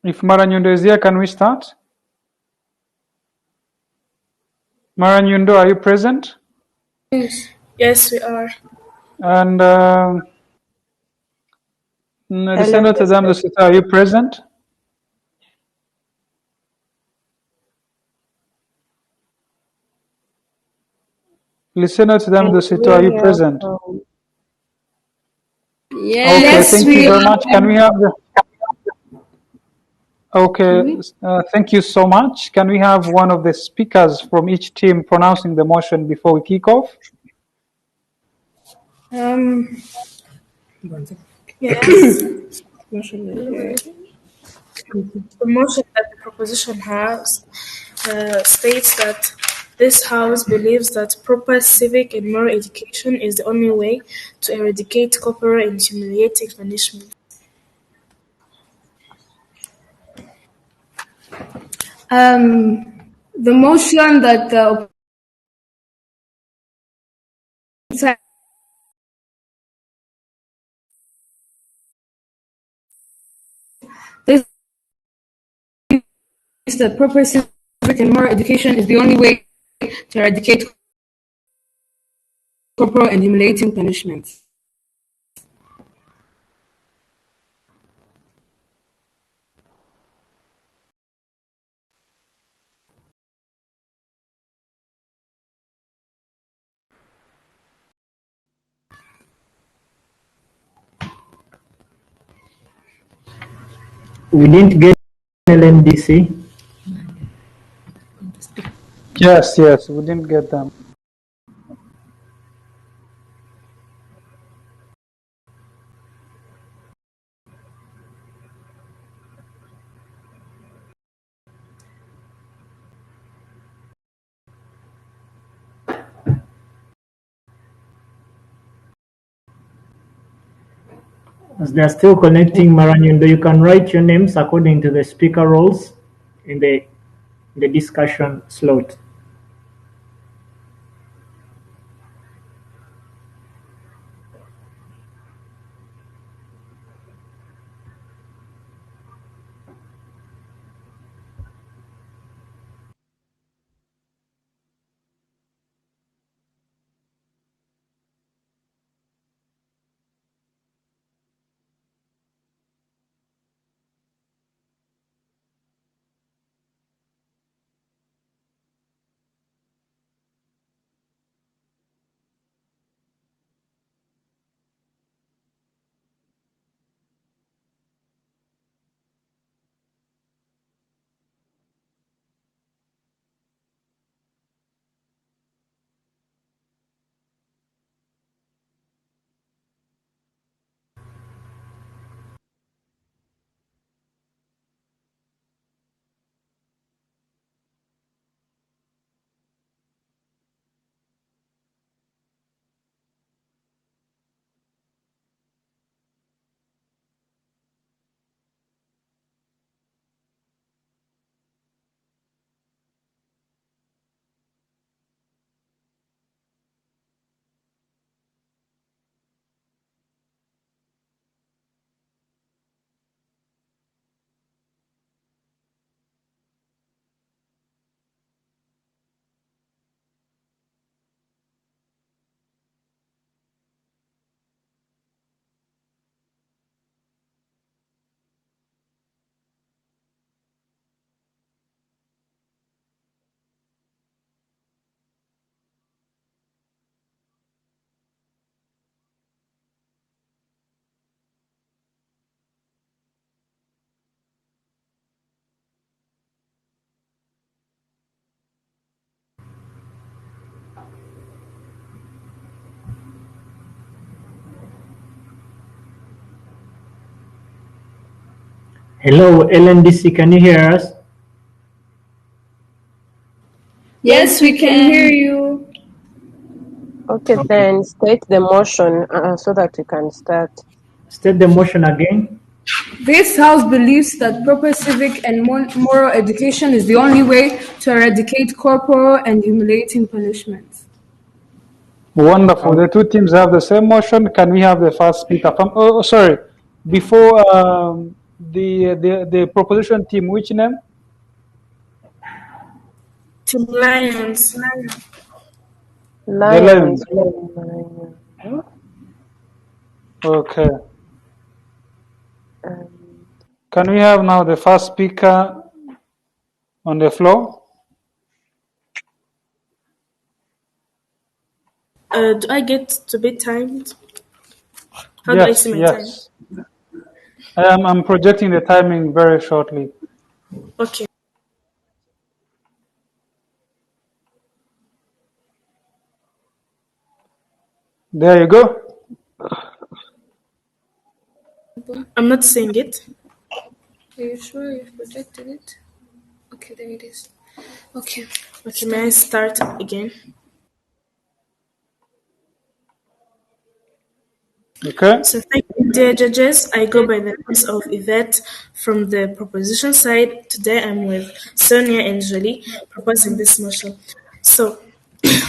If Maranyundo is here, can we start? Maranyundo, are you present? Yes, we are. And Lycée Notre de Citeaux, are you present? Lycée Notre de Citeaux, are you present? Yes, okay, thank you very much. Can we have the... Okay, thank you so much. Can we have one of the speakers from each team pronouncing the motion before we kick off? Yes. The motion that the proposition has states that this House believes that proper civic and moral education is the only way to eradicate corporal and humiliating punishment. The motion that the this is that proper civic and moral education is the only way to eradicate corporal and humiliating punishments. We didn't get LNDC. Yes, we didn't get them. As they are still connecting, Maranyundo, you can write your names according to the speaker roles in the discussion slot. Hello, LNDC, can you hear us? Yes, we can hear you. Okay, then state the motion so that we can start. State the motion again. This House believes that proper civic and moral education is the only way to eradicate corporal and humiliating punishments. Wonderful. The two teams have the same motion. Can we have the first speaker from... Oh, sorry. Before the proposition team, which name? Team Lions. Lions. Okay. Um, Can we have now the first speaker on the floor? Do I get to be timed? How do I see my time? Yes. I'm projecting the timing very shortly. Okay. There you go. I'm not seeing it. Are you sure you've projected it? Okay, there it is. Okay. Okay, may I start again? Okay. So thank you, dear judges. I go by the names of Yvette from the proposition side. Today I'm with Sonia and Jolie proposing this motion. So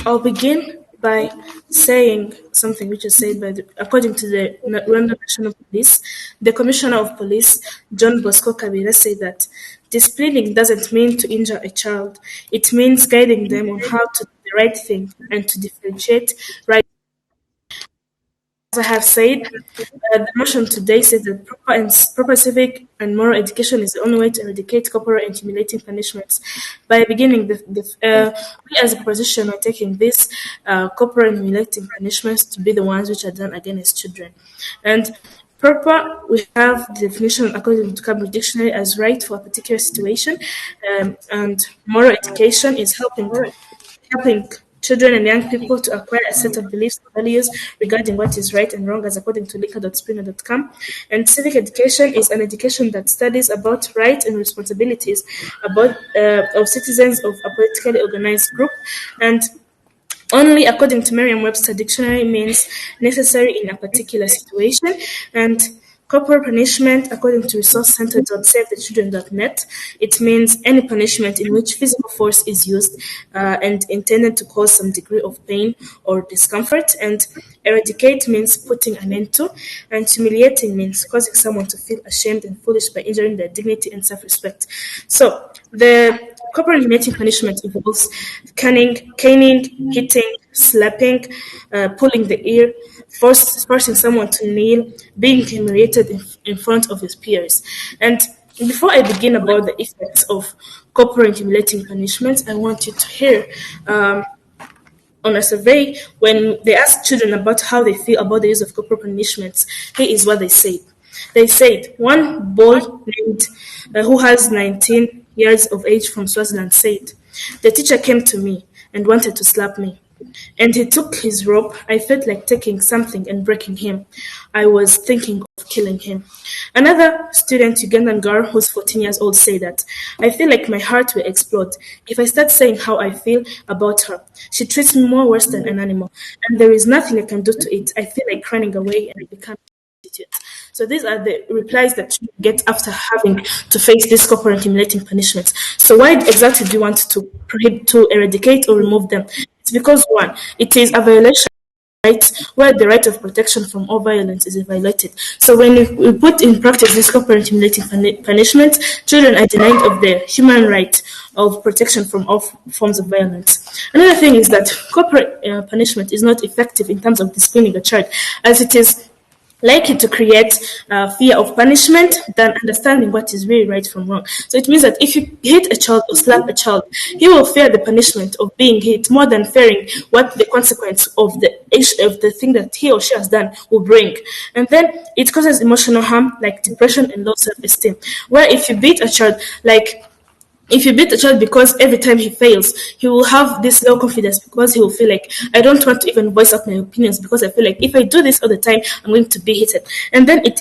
I'll begin by saying something which is said by according to the Rwanda National Police, the Commissioner of Police, John Bosco Kabila, said that disciplining doesn't mean to injure a child. It means guiding them on how to do the right thing and to differentiate right. As I have said, the motion today says that proper civic and moral education is the only way to eradicate corporal and humiliating punishments. By beginning, we as a proposition are taking this corporal and humiliating punishments to be the ones which are done against children. And proper, we have the definition according to Cambridge Dictionary as right for a particular situation, and moral education is helping children and young people to acquire a set of beliefs and values regarding what is right and wrong, as according to linker.springer.com. And civic education is an education that studies about rights and responsibilities of citizens of a politically organized group, and only according to Merriam-Webster dictionary means necessary in a particular situation. And corporal punishment, according to resourcecenter.savethechildren.net, it means any punishment in which physical force is used and intended to cause some degree of pain or discomfort. And eradicate means putting an end to. And humiliating means causing someone to feel ashamed and foolish by injuring their dignity and self-respect. So the corporal humiliating punishment involves caning, hitting, slapping, pulling the ear, forcing someone to kneel, being humiliated in front of his peers. And before I begin about the effects of corporal humiliating punishments, I want you to hear on a survey when they asked children about how they feel about the use of corporal punishments. Here is what they said. They said one boy named who has 19 years of age from Swaziland said, "The teacher came to me and wanted to slap me. And he took his rope. I felt like taking something and breaking him. I was thinking of killing him." Another student, Ugandan girl who's 14 years old, said that, "I feel like my heart will explode if I start saying how I feel about her. She treats me more worse than an animal, and there is nothing I can do to it. I feel like running away and I become prostitute." So these are the replies that you get after having to face these corporal humiliating punishments. So why exactly do you want to eradicate or remove them? It's because one, it is a violation of rights where the right of protection from all violence is violated. So when we put in practice this corporal humiliating punishment, children are denied of their human right of protection from all forms of violence. Another thing is that corporal punishment is not effective in terms of disciplining a child, as it is likely to create fear of punishment than understanding what is really right from wrong. So it means that if you hit a child or slap a child, he will fear the punishment of being hit more than fearing what the consequence of the thing that he or she has done will bring. And then it causes emotional harm like depression and low self-esteem. Where if you beat a child, if you beat a child because every time he fails, he will have this low confidence because he will feel like, I don't want to even voice out my opinions because I feel like if I do this all the time, I'm going to be hit. And then it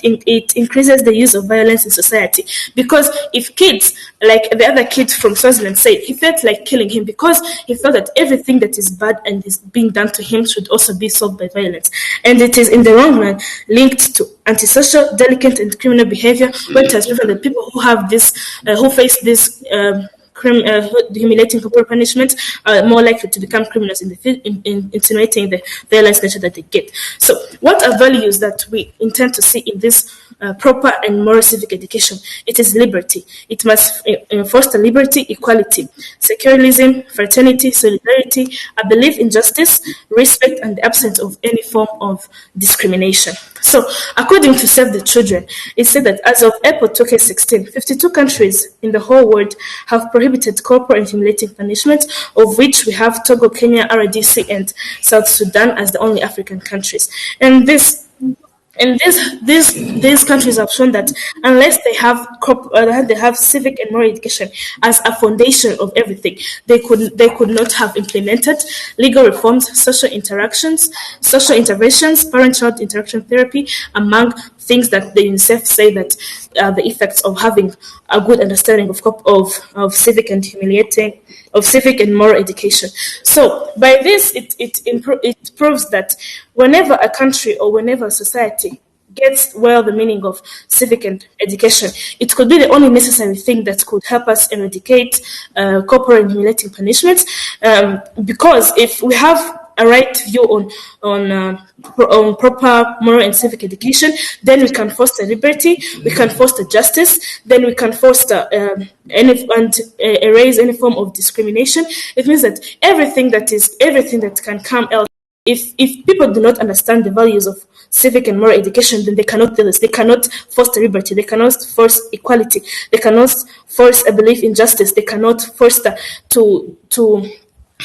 increases the use of violence in society. Because if kids, like the other kid from Swaziland said, he felt like killing him because he felt that everything that is bad and is being done to him should also be solved by violence. And it is in the long run linked to antisocial, delinquent, and criminal behavior, where it has proven that people who have this, who face this humiliating corporal punishment are more likely to become criminals in insinuating the violence nature that they get. So, what are values that we intend to see in this proper and moral civic education? It is liberty. It must foster liberty, equality, secularism, fraternity, solidarity, a belief in justice, respect, and the absence of any form of discrimination. So, according to Save the Children, it said that as of April 2016, 52 countries in the whole world have prohibited corporal and humiliating punishment, of which we have Togo, Kenya, RDC, and South Sudan as the only African countries. And these countries have shown that unless they have civic and moral education as a foundation of everything, they could not have implemented legal reforms, social interventions, parent-child interaction therapy, among things that the UNICEF say that the effects of having a good understanding of civic and moral education. So by this, it proves that whenever a country or whenever a society gets well the meaning of civic and education, it could be the only necessary thing that could help us eradicate corporal and humiliating punishments. Because if we have a right view on proper moral and civic education, then we can foster liberty, we can foster justice, then we can foster erase any form of discrimination. It means that everything that can come else. If people do not understand the values of civic and moral education, then they cannot do this. They cannot foster liberty. They cannot force equality. They cannot force a belief in justice. They cannot foster to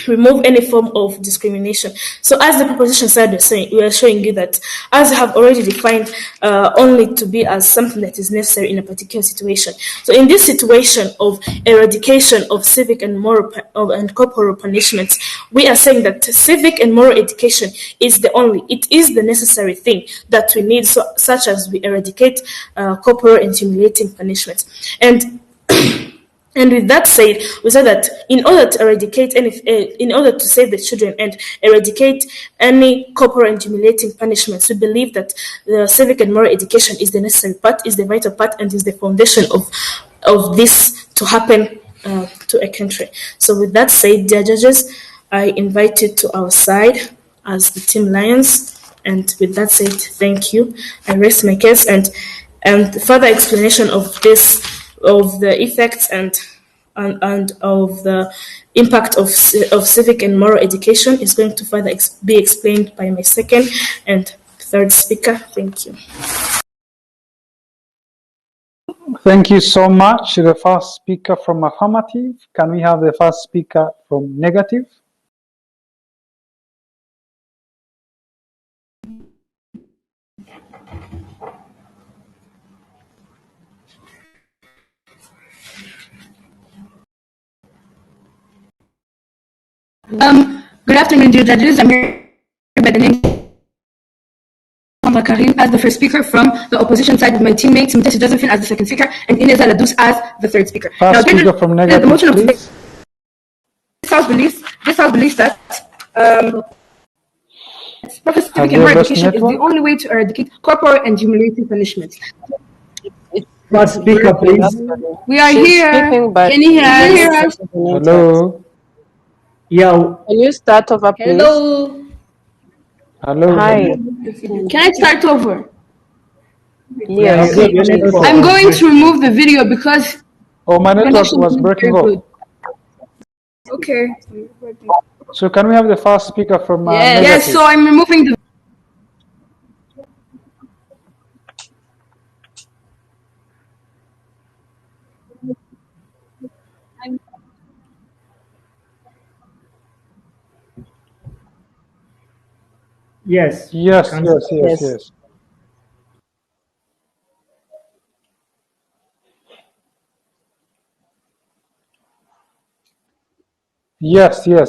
remove any form of discrimination. So as the proposition side was saying, we are showing you that as you have already defined only to be as something that is necessary in a particular situation. So in this situation of eradication of civic and moral and corporal punishments, we are saying that civic and moral education is the necessary thing that we need, such as we eradicate corporal and humiliating punishments. And with that said, we said that in order to save the children and eradicate any corporal and humiliating punishments, we believe that the civic and moral education is the necessary part, is the vital part, and is the foundation of this to happen to a country. So with that said, dear judges, I invite you to our side as the Team Lions. And with that said, thank you. I rest my case, and further explanation of the effects and of the impact of civic and moral education is going to further be explained by my second and third speaker. Thank you. Thank you so much. The first speaker from affirmative. Can we have the first speaker from negative? Good afternoon, dear judges. I'm here by the name of Karim as the first speaker from the opposition side, with my teammates Mutesi Josephine as the second speaker and Inez Aladous as the third speaker. First speaker from negative, the motion please. of this house believes that proper civic and moral education is the only way to eradicate corporal and humiliating punishment. First speaker, please. We are here. Can you hear us? Hello. Yeah. Can you start over, please? Hello. Hello. Hi. Can I start over? Yes. I'm going to remove the video because my network was breaking up. Okay. So can we have the first speaker from negative? Yes, so I'm removing the Yes. Yes.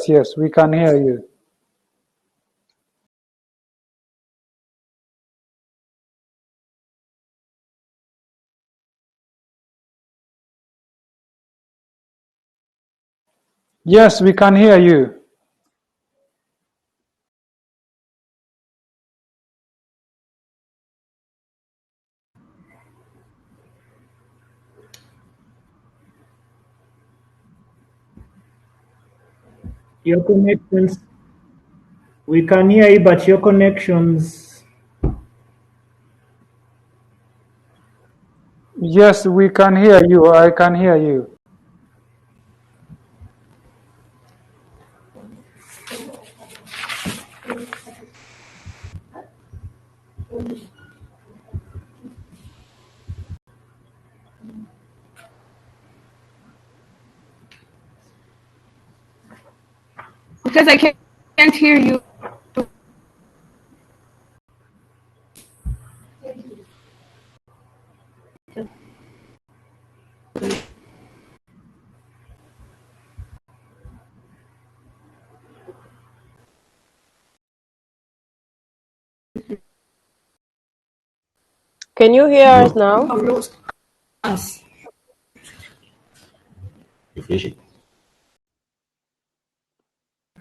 Yes, we can hear you. Yes, we can hear you. Your connections, we can hear you, but your connections. Yes, we can hear you. I can hear you. Because I can't hear you. Can you hear us now? Us.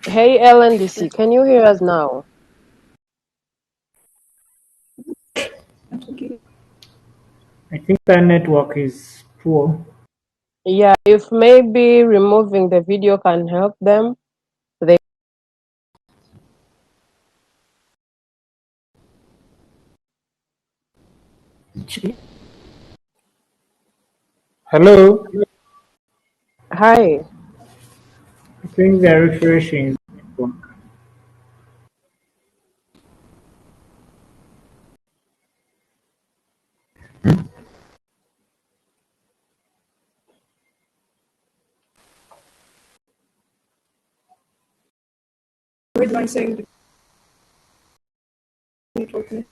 Hey, LNDC, can you hear us now? I think the network is poor. Yeah, if maybe removing the video can help them. They Hello. Hi. I think they're refreshing the network. Where do I say network?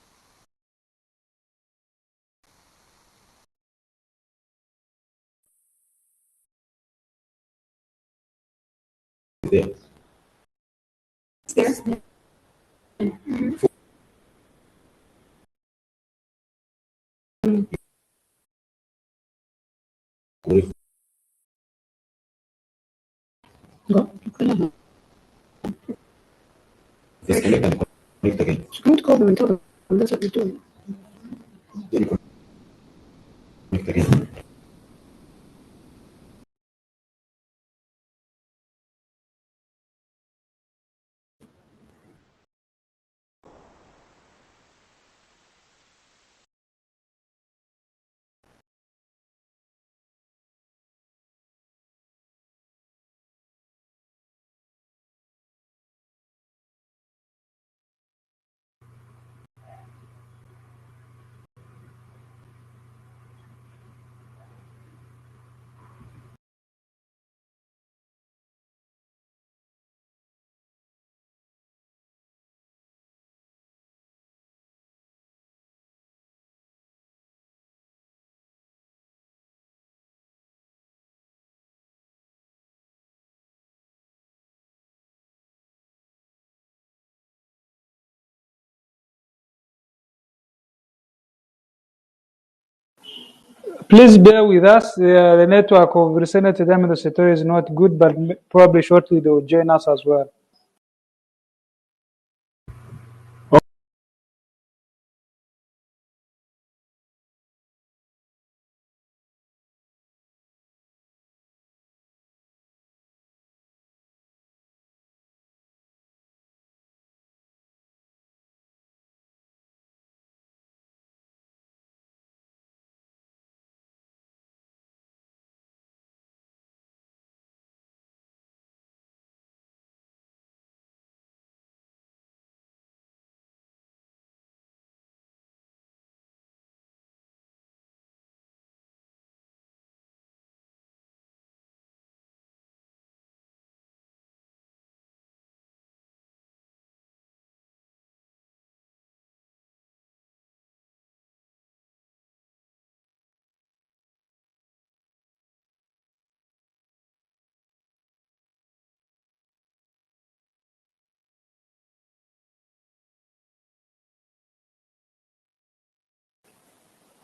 Stairs. Go. Disconnect and connect again. I'm going to call them and tell them that's what you're doing. Connect again. Please bear with us. The network of Senator Damido Citeaux is not good, but probably shortly they will join us as well.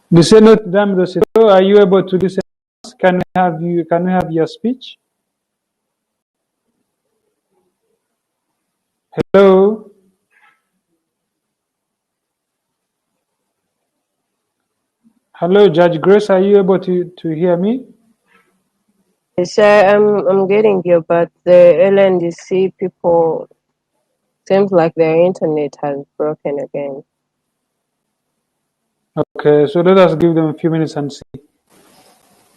The Senator Damido Citeaux, are you able to listen? Can we have you? Can we have your speech? Hello. Hello, Judge Grace. Are you able to hear me? Yes, I'm getting you, but the LNDC people seems like their internet has broken again. Okay, so let us give them a few minutes and see.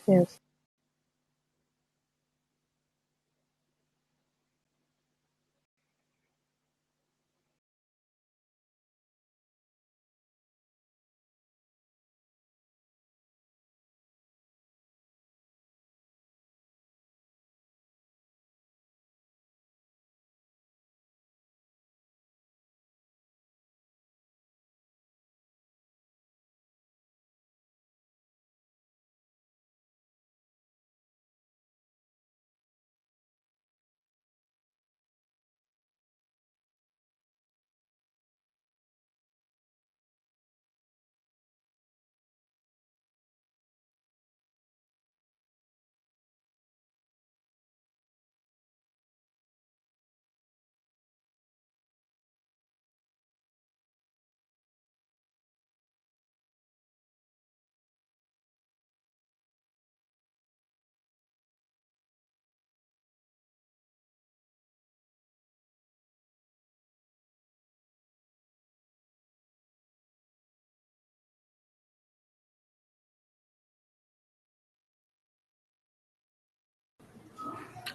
Yes.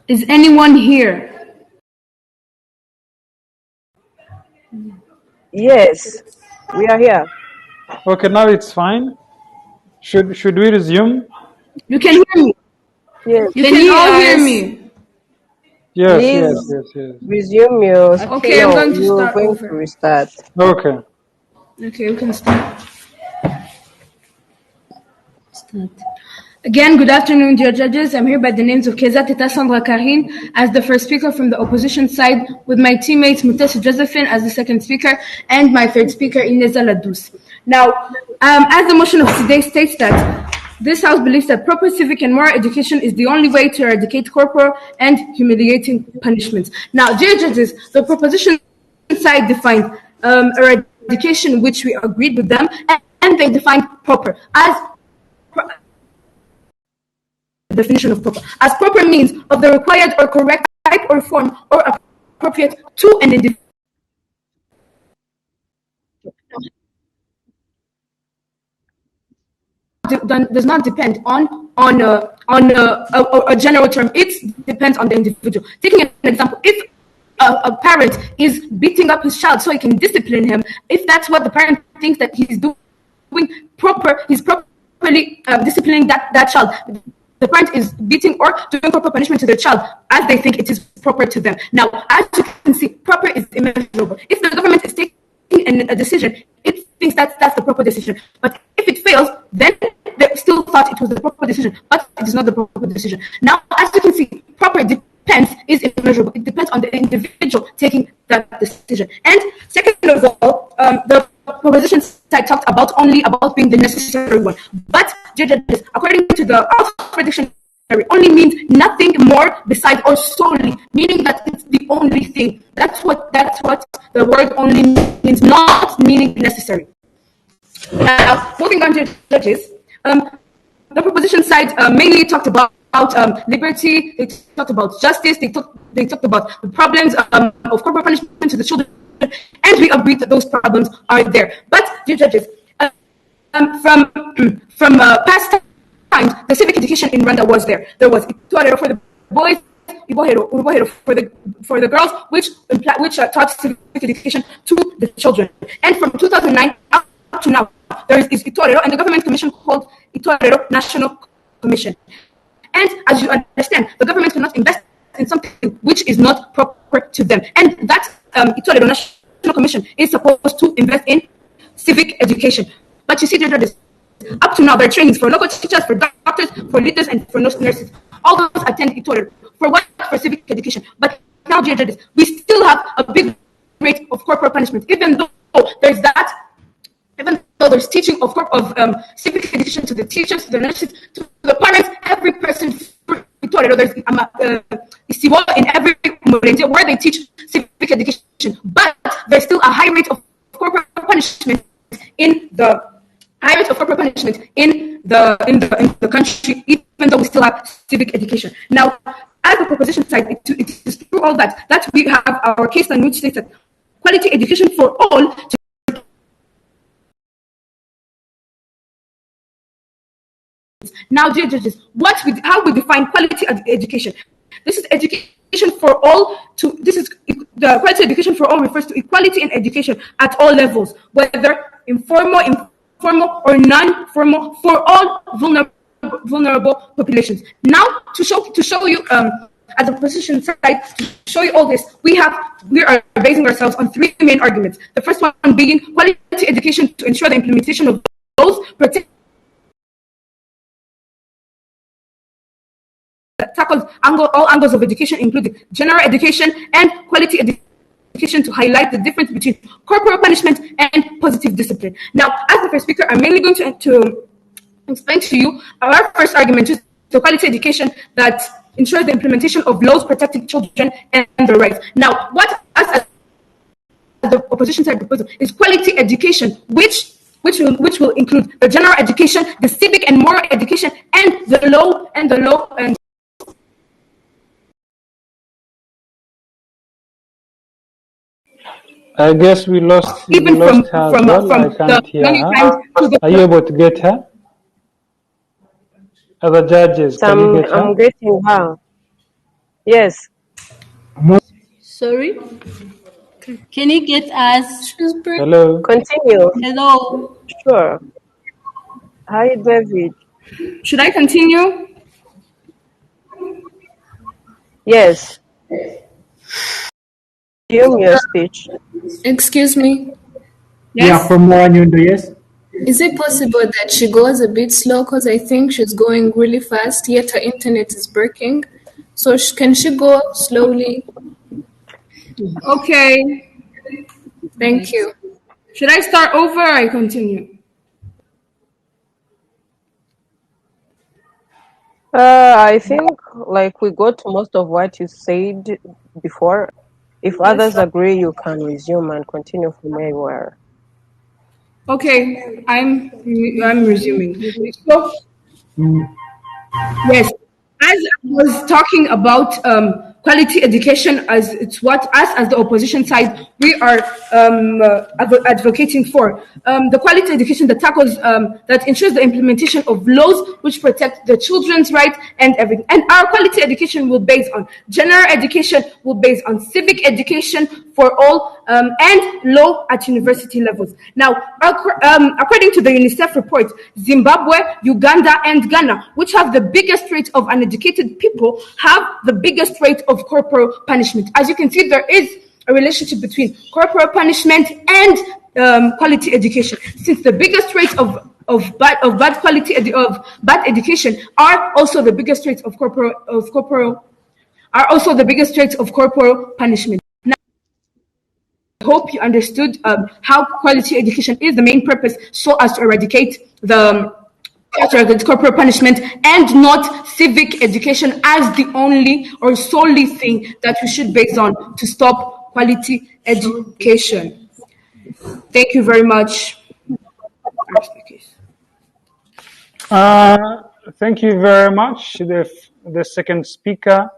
Is anyone here? Yes, we are here. Okay, now it's fine. Should we resume? You can hear me. Yes, You can all hear me. Yes, yes, please yes, yes. resume your. Okay, I'm No, going to you're start going to over. restart. Okay. Okay, we can start. Again, good afternoon, dear judges. I'm here by the names of Keza Teta Sandra Karine as the first speaker from the opposition side, with my teammates Mutesi Josephine as the second speaker, and my third speaker, Ineza Ladous. Now, as the motion of today states that this House believes that proper civic and moral education is the only way to eradicate corporal and humiliating punishments. Now, dear judges, the proposition side defined eradication, which we agreed with them, and they defined proper as definition of proper as proper means of the required or correct type or form or appropriate to an individual. Does not depend on a general term. It depends on the individual. Taking an example, if a parent is beating up his child so he can discipline him, if that's what the parent thinks that he's doing proper, he's properly disciplining that child. The parent is beating or doing proper punishment to their child as they think it is proper to them. Now, as you can see, proper is immeasurable. If the government is taking a decision, it thinks that's the proper decision. But if it fails, then they still thought it was the proper decision, but it is not the proper decision. Now, as you can see, proper depends is immeasurable. It depends on the individual taking that decision. And second of all, the proposition side talked about only about being the necessary one. But judges, according to the Oxford Dictionary, only means nothing more besides or solely, meaning that it's the only thing. That's what the word only means, not meaning necessary. Now, moving on to judges, the proposition side mainly talked about liberty. They talked about justice. They talked about the problems of corporal punishment to the children, and we agreed that those problems are there. But, dear judges, from past times, the civic education in Rwanda was there. There was Itorero for the boys, Ibohero for the girls, which taught civic education to the children. And from 2009 up to now, there is Itorero and the government commission called Itorero National Commission. And as you understand, the government cannot invest in something which is not proper to them. And that Itorero National Commission is supposed to invest in civic education. But you see, dear judges, up to now, there are trainings for local teachers, for doctors, for leaders, and for nurses. All those attend Itorero. For what? For civic education. But now, dear judges, we still have a big rate of corporal punishment, even though there's that. Even though there's teaching of civic education to the teachers, to the nurses, to the parents, every person for Itorero, there's in every community where they teach civic education. But there's still a high rate of corporal punishment in the country, even even though we still have civic education. Now, as the proposition side, it is through all that we have our case in which states that quality education for all. Now, dear judges, how we define quality education? This is education for all. The quality education for all refers to equality in education at all levels, whether informal, or non-formal, for all vulnerable populations. Now, to show you, as a position side, to show you all this, we are basing ourselves on three main arguments. The first one being quality education to ensure the implementation of those protect that tackles all angles of education, including general education and quality education, to highlight the difference between corporal punishment and positive discipline. Now, as the first speaker, I'm mainly going to explain to you our first argument, is the quality education that ensures the implementation of laws protecting children and their rights. Now, what us as the opposition side proposal is quality education, which will include the general education, the civic and moral education, and the law and I guess we lost her as well. I can't hear her. Are you able to get her? Other judges, can you get her? I'm getting her. Yes. Sorry? Can you get us? Hello? Continue. Hello? Sure. Hi, David. Should I continue? Yes. Resume your speech. Excuse me. Yes? Yeah, from Maranyundo, yes. Is it possible that she goes a bit slow? Because I think she's going really fast, yet her internet is breaking. So can she go slowly? Okay. Thank you. Should I start over or I continue? I think like we got most of what you said before. If others agree, you can resume and continue from where you were. Okay, I'm resuming. So, yes, as I was talking about quality education, as it's what us as the opposition side we are advocating for. The quality education that tackles that ensures the implementation of laws which protect the children's rights and everything. And our quality education will base on general education, will base on civic education for all, and law at university levels. Now, according to the UNICEF report, Zimbabwe, Uganda, and Ghana, which have the biggest rate of uneducated people, have the biggest rate of corporal punishment. As you can see, there is a relationship between corporal punishment and quality education, since the biggest rate of bad education are also the biggest rates of corporal punishment. Now, I hope you understood how quality education is the main purpose, so as to eradicate the corporal punishment, and not civic education as the only or solely thing that we should base on to stop quality education. Thank you very much. Thank you very much. The second speaker,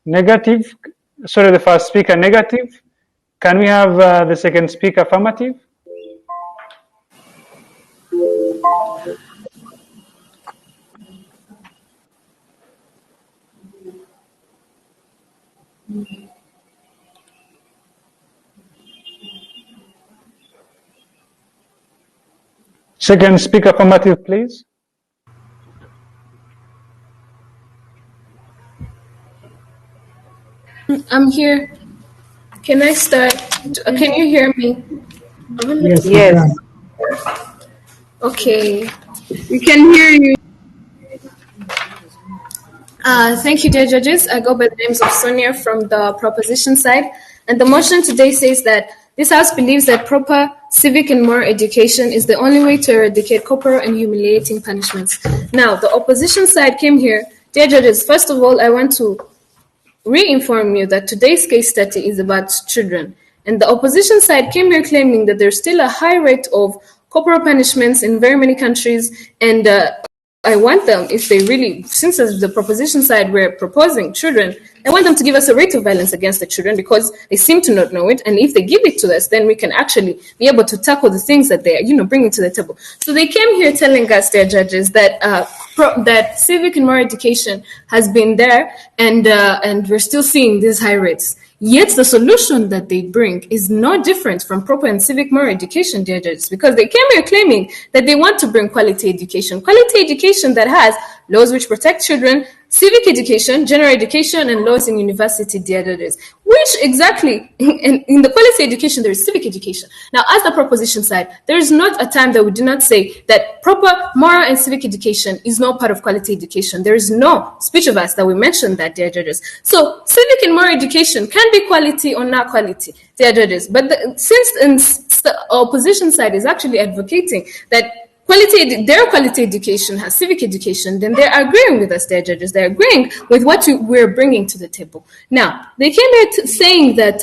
negative. Sorry, the first speaker, negative. Can we have the second speaker, affirmative? Second speaker, affirmative, please. I'm here. Can I start? Can you hear me? Yes. Yes. Okay. We can hear you. Thank you, dear judges. I go by the names of Sonia from the proposition side. And the motion today says that this House believes that proper civic and moral education is the only way to eradicate corporal and humiliating punishments. Now, the opposition side came here. Dear judges, first of all, I want to re-inform you that today's case study is about children. And the opposition side came here claiming that there's still a high rate of corporal punishments in very many countries, and I want them, if they really, since as the proposition side we're proposing children, I want them to give us a rate of violence against the children because they seem to not know it. And if they give it to us, then we can actually be able to tackle the things that they're, bringing to the table. So they came here telling us, their judges, that that civic and moral education has been there, and we're still seeing these high rates. Yet the solution that they bring is not different from proper and civic moral education, dear judges, because they came here claiming that they want to bring quality education that has laws which protect children, civic education, general education, and laws in university, dear judges. Which exactly, in the quality education, there is civic education. Now, as the proposition side, there is not a time that we do not say that proper moral and civic education is not part of quality education. There is no speech of us that we mention that, dear judges. So, civic and moral education can be quality or not quality, dear judges. But since the opposition side is actually advocating that their quality education has civic education, then they're agreeing with us, their judges. They're agreeing with what we're bringing to the table. Now, they came here saying that,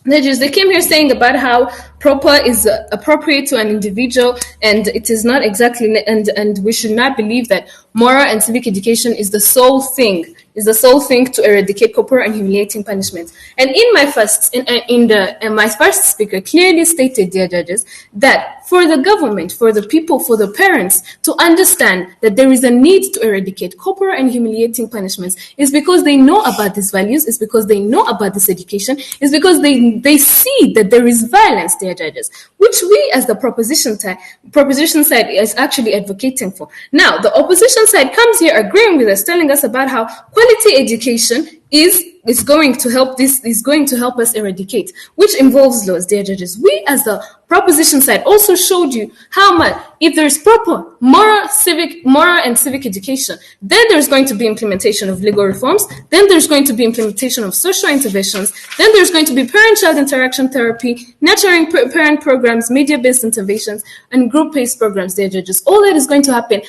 they came here saying about how proper is appropriate to an individual, and it is not exactly, and we should not believe that moral and civic education is the sole thing to eradicate corporal and humiliating punishments. And in my my first speaker clearly stated, dear judges, that for the government, for the people, for the parents to understand that there is a need to eradicate corporal and humiliating punishments is because they know about these values, is because they know about this education, is because they see that there is violence, dear judges, which we as the proposition side is actually advocating for. Now, the opposition side comes here agreeing with us, telling us about how quality education is going to help us eradicate, which involves laws, dear judges. We as the proposition side also showed you how much, if there is proper moral and civic education, then there's going to be implementation of legal reforms, then there's going to be implementation of social interventions, then there's going to be parent-child interaction therapy, nurturing parent programs, media-based interventions, and group-based programs, dear judges. All that is going to happen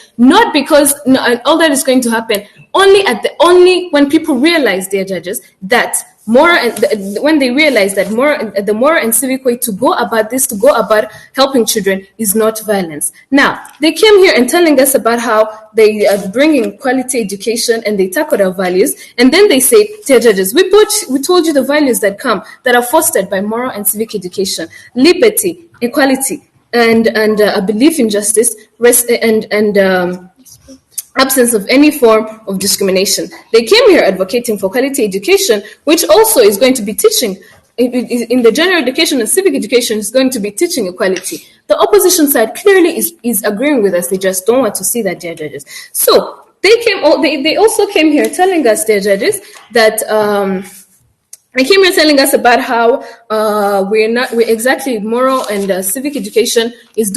only when people realize, dear judges, that when they realize that the moral and civic way to go about helping children is not violence. Now, they came here and telling us about how they are bringing quality education and they tackle our values, and then they say, dear judges, we told you the values that are fostered by moral and civic education: liberty, equality, and a belief in justice, absence of any form of discrimination. They came here advocating for quality education, which also is going to be teaching in the general education and civic education is going to be teaching equality. The opposition side clearly is agreeing with us. They just don't want to see that, dear judges. So they also came here telling us, dear judges, that they came here telling us about how moral and civic education has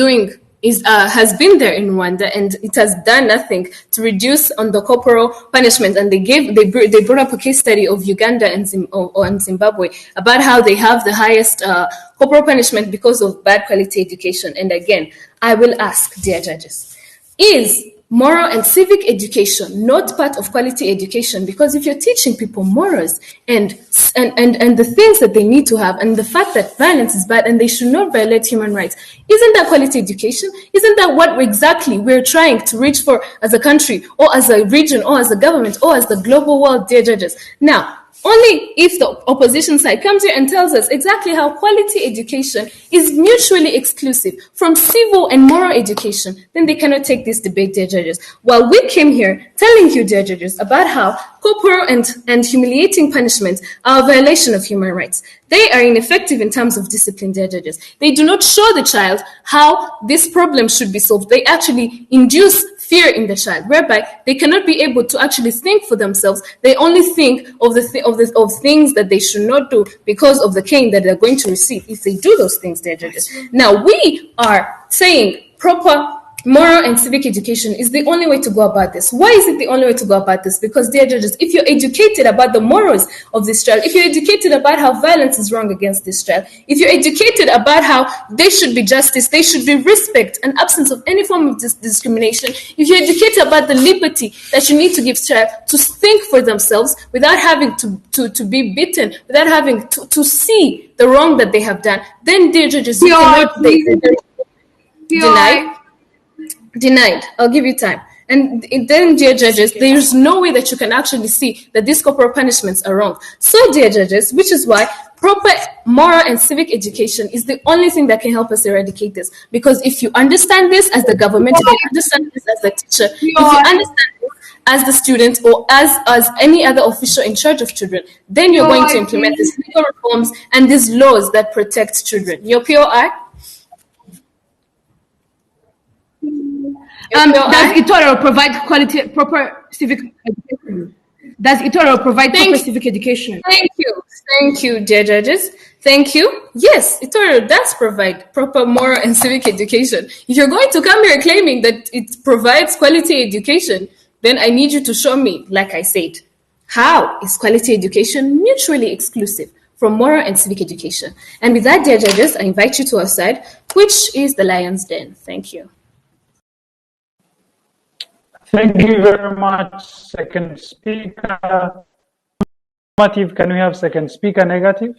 been there in Rwanda, and it has done nothing to reduce on the corporal punishment. And they brought up a case study of Uganda and Zimbabwe about how they have the highest corporal punishment because of bad quality education. And again, I will ask, dear judges, is moral and civic education not part of quality education? Because if you're teaching people morals and the things that they need to have, and the fact that violence is bad and they should not violate human rights, isn't that quality education? Isn't that what exactly we're trying to reach for as a country, or as a region, or as a government, or as the global world, dear judges? Now, only if the opposition side comes here and tells us exactly how quality education is mutually exclusive from civil and moral education, then they cannot take this debate, dear judges. While we came here telling you, dear judges, about how corporal and humiliating punishments are a violation of human rights. They are ineffective in terms of discipline, dear judges. They do not show the child how this problem should be solved. They actually induce fear in the child, whereby they cannot be able to actually think for themselves. They only think of things that they should not do because of the cane that they're going to receive if they do those things, dear judges. Now, we are saying proper moral and civic education is the only way to go about this. Why is it the only way to go about this? Because, dear judges, if you're educated about the morals of this child, if you're educated about how violence is wrong against this child, if you're educated about how there should be justice, there should be respect and absence of any form of discrimination, if you're educated about the liberty that you need to give child to think for themselves without having to be beaten, without having to see the wrong that they have done, then, dear judges, you cannot deny. Denied. I'll give you time. And then, dear judges, there is no way that you can actually see that these corporal punishments are wrong. So, dear judges, which is why proper moral and civic education is the only thing that can help us eradicate this. Because if you understand this as the government, if you understand this as the teacher, if you understand this as the student or as any other official in charge of children, then you're going to implement these legal reforms and these laws that protect children. Your POI? Does Itoro provide quality, proper civic education? Does Itoro provide proper civic education? Thank you, dear judges. Thank you. Yes, Itoro does provide proper moral and civic education. If you're going to come here claiming that it provides quality education, then I need you to show me, like I said, how is quality education mutually exclusive from moral and civic education? And with that, dear judges, I invite you to our side, which is the lion's den. Thank you. Thank you very much. Second speaker. Affirmative. Can we have second speaker? Negative.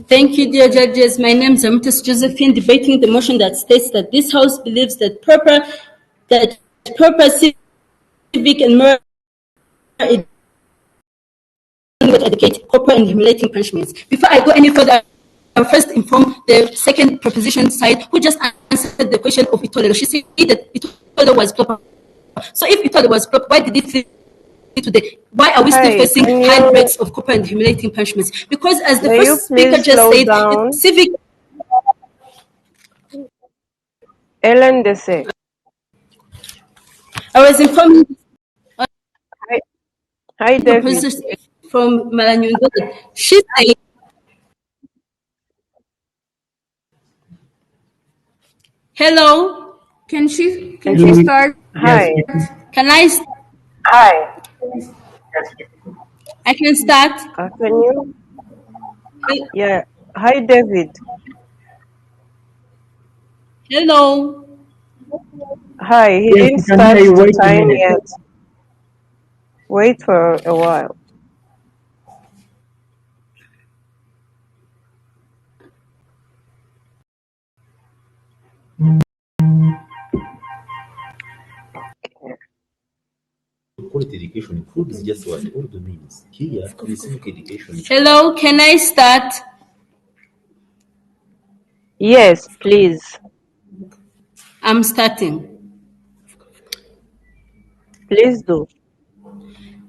Thank you, dear judges. My name is Amitas Josephine, debating the motion that states that this House believes that proper civic and moral would educate corporal and humiliating punishments. Before I go any further, I'll first inform the second proposition side, who just answered the question of Itolo. She said that Itolo was proper. So if Itolo was proper, why did it lead to the? Why are we still facing high rates of corporal and humiliating punishments? Because as the first speaker just said, civic. Ellen Dese. I was informing. Hi, David. From Maranyundo. She said. Hello. Can she start? Hi. Can I? Hi. I can start. Can you? Yeah. Hi, David. Hello. Hi. He didn't start the time yet. Wait for a while. Quality education includes just what all the means. Here, civic education. Hello, can I start? Yes, please. I'm starting. Please do.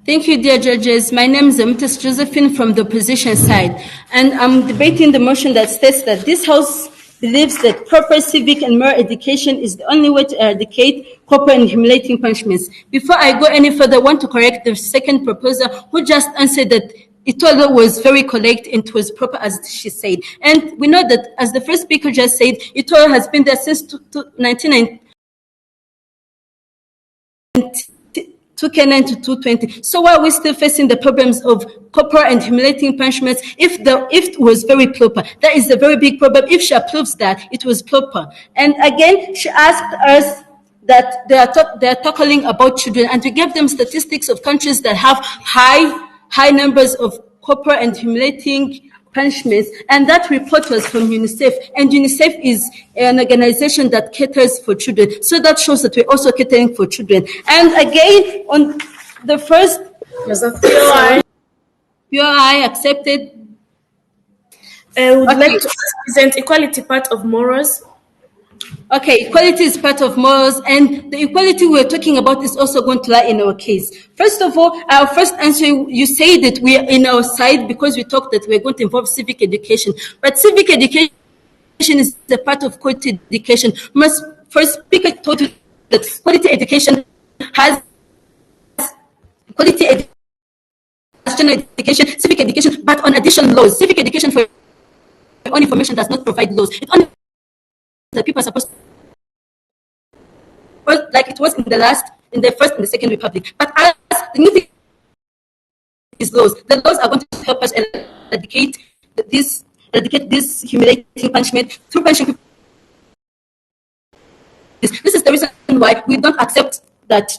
Thank you, dear judges. My name is Amitas Josephine from the opposition side, and I'm debating the motion that states that this House believes that proper civic and moral education is the only way to eradicate corporal and humiliating punishments. Before I go any further, I want to correct the second proposer who just answered that Itolo was very correct and it was proper as she said. And we know that, as the first speaker just said, Itolo has been there since 1990. 2K9 to 220. So why are we still facing the problems of corporal and humiliating punishments if it was very proper? That is a very big problem. If she approves that, it was proper. And again, she asked us that they are tackling about children, and we gave them statistics of countries that have high numbers of corporal and humiliating punishments, and that report was from UNICEF, and UNICEF is an organization that caters for children, so that shows that we're also catering for children. And again, on the first POI accepted. I would like to present equality part of morals. Okay, equality is part of morals, and the equality we're talking about is also going to lie in our case. First of all, our first answer, you say that we are in our side because we talked that we're going to involve civic education. But civic education is a part of quality education. First speaker told you that quality education has quality education, civic education, but on additional laws. Civic education for your own information does not provide laws. It only that people are supposed to, like it was in the first and the second republic. But as the new thing is laws, the laws are going to help us eradicate this humiliating punishment through punishing people. This is the reason why we don't accept that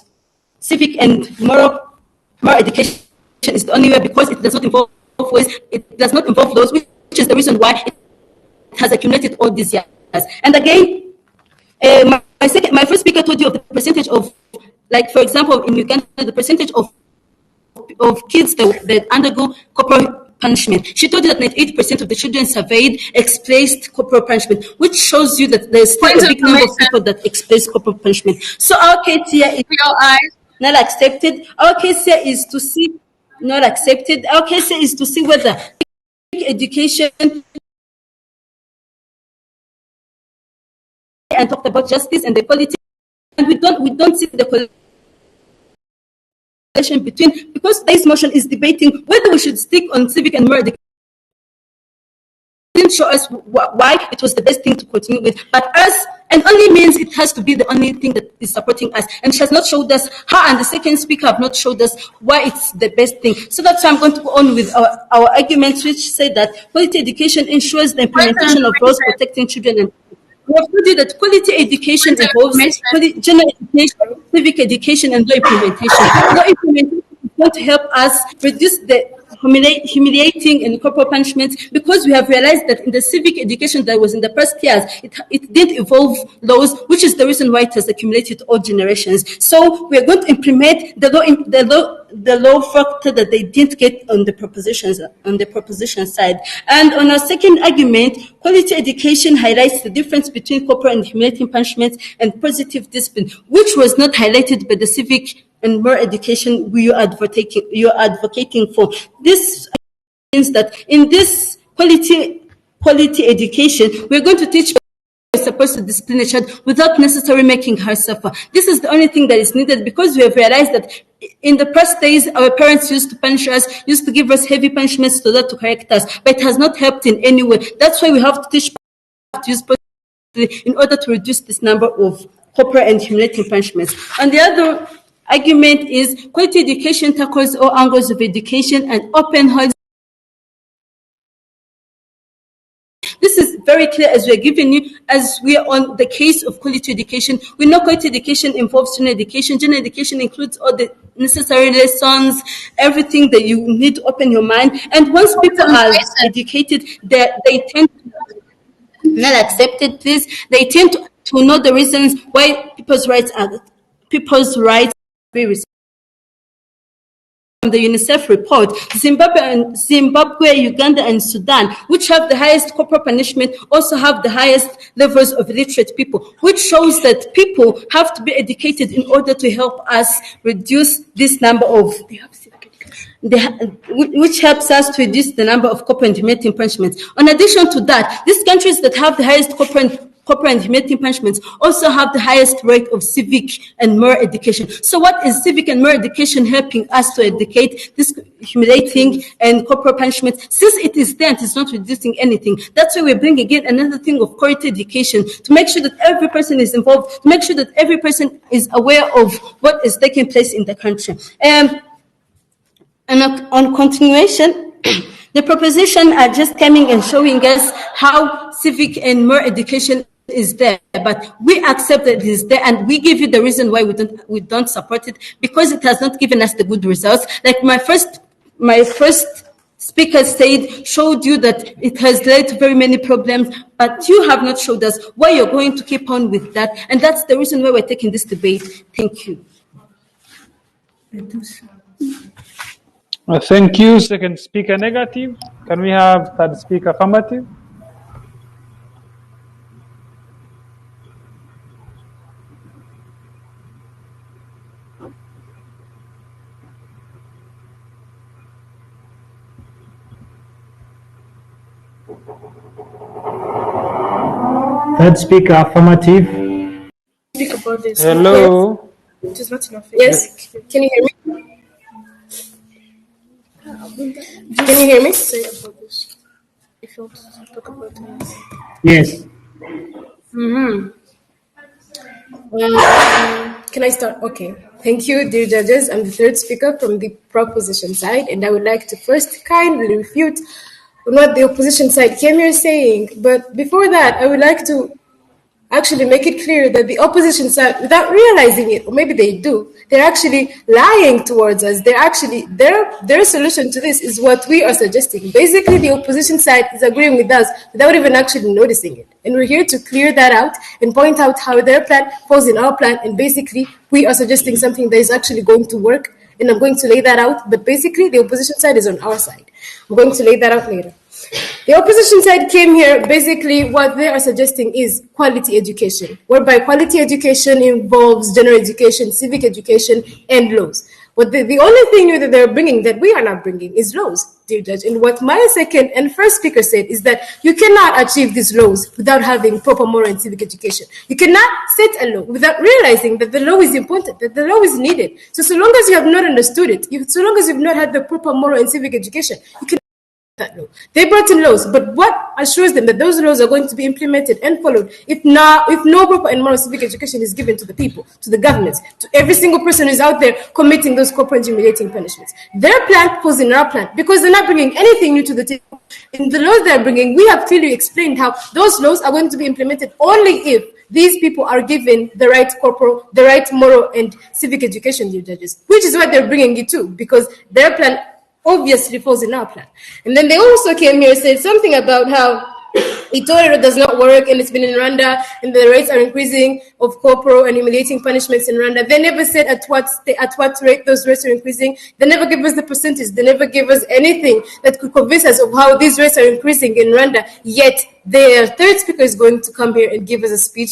civic and moral education is the only way, because it does not involve ways, it does not involve laws, which is the reason why it has accumulated all these years. And again, my first speaker told you of the percentage of, like for example, in Uganda, the percentage of kids that undergo corporal punishment. She told you that 98% of the children surveyed experienced corporal punishment, which shows you that there's still a big number of people that experience corporal punishment. So our case here is not accepted. Our case here is to see not accepted. Our case here is to see whether education and talked about justice and equality, and we don't see the correlation between, because this motion is debating whether we should stick on civic and moral education. Didn't show us why it was the best thing to continue with, but us, and only means it has to be the only thing that is supporting us, and she has not showed us how, and the second speaker have not showed us why it's the best thing. So that's why I'm going to go on with our arguments, which say that quality education ensures the implementation of laws protecting children. And we have told you that quality education involves general education, civic education, and law implementation. Law implementation is going to help us reduce the humiliating and corporal punishments, because we have realized that in the civic education that was in the first years, it didn't evolve laws, which is the reason why it has accumulated all generations. So we are going to implement the law factor that they didn't get on the proposition side. And on our second argument, quality education highlights the difference between corporal and humiliating punishments and positive discipline, which was not highlighted by the civic and more education you're advocating for. This means that in this quality education, we're going to teach we're supposed to discipline a child without necessarily making her suffer. This is the only thing that is needed, because we have realized that in the past days, our parents used to punish us, used to give us heavy punishments so that to correct us, but it has not helped in any way. That's why we have to teach to use in order to reduce this number of corporal and humiliating punishments. And the other argument is quality education tackles all angles of education and open horizons. This is very clear as we're giving you, as we are on the case of quality education. We know quality education involves general education. General education includes all the necessary lessons, everything that you need to open your mind. And once people are educated, they tend to not accepted this. They tend to know the reasons why people's rights be respected. From the UNICEF report, Zimbabwe, Uganda, and Sudan, which have the highest corporal punishment, also have the highest levels of illiterate people, which shows that people have to be educated in order to help us reduce this number of, which helps us to reduce the number of corporal and humiliating punishments. In addition to that, these countries that have the highest corporal and humiliating punishments also have the highest rate of civic and moral education. So what is civic and moral education helping us to educate this humiliating and corporal punishment? Since it is there and it's not reducing anything, that's why we're bringing again another thing of quality education, to make sure that every person is involved, to make sure that every person is aware of what is taking place in the country. And on continuation, the proposition are just coming and showing us how civic and moral education is there, but we accept that it is there, and we give you the reason why we don't support it, because it has not given us the good results. Like my first speaker showed you that it has led to very many problems, but you have not showed us why you're going to keep on with that, and that's the reason why we're taking this debate. Thank you. Thank you. Second speaker negative. Can we have third speaker affirmative? Third speaker affirmative. Speak about this. Hello. It is not enough. Yes. Can you hear me? Can you hear me? Say about this. If you want to talk about this. Yes. Can I start? Okay. Thank you, dear judges. I'm the third speaker from the proposition side, and I would like to first kindly refute what the opposition side came here saying. But before that, I would like to actually make it clear that the opposition side, without realizing it, or maybe they do, they're actually lying towards us. They're actually, their solution to this is what we are suggesting. Basically, the opposition side is agreeing with us without even actually noticing it. And we're here to clear that out and point out how their plan falls in our plan. And basically, we are suggesting something that is actually going to work. And I'm going to lay that out. But basically, the opposition side is on our side. I'm going to lay that out later. The opposition side came here, basically what they are suggesting is quality education, whereby quality education involves general education, civic education, and laws. But the only thing new that they're bringing that we are not bringing is laws, dear judge. And what my second and first speaker said is that you cannot achieve these laws without having proper moral and civic education. You cannot set a law without realizing that the law is important, that the law is needed. So long as you have not understood it, so long as you've not had the proper moral and civic education, you can that law. They brought in laws, but what assures them that those laws are going to be implemented and followed if no proper and moral civic education is given to the people, to the governments, to every single person who's out there committing those corporal and humiliating punishments? Their plan falls in our plan because they're not bringing anything new to the table. In the laws they're bringing, we have clearly explained how those laws are going to be implemented only if these people are given the right corporal, the right moral and civic education, dear judges, which is what they're bringing it to, because their plan obviously falls in our plan. And then they also came here and said something about how Itorero does not work and it's been in Rwanda and the rates are increasing of corporal and humiliating punishments in Rwanda. They never said at what rate those rates are increasing. They never gave us the percentage. They never gave us anything that could convince us of how these rates are increasing in Rwanda. Yet their third speaker is going to come here and give us a speech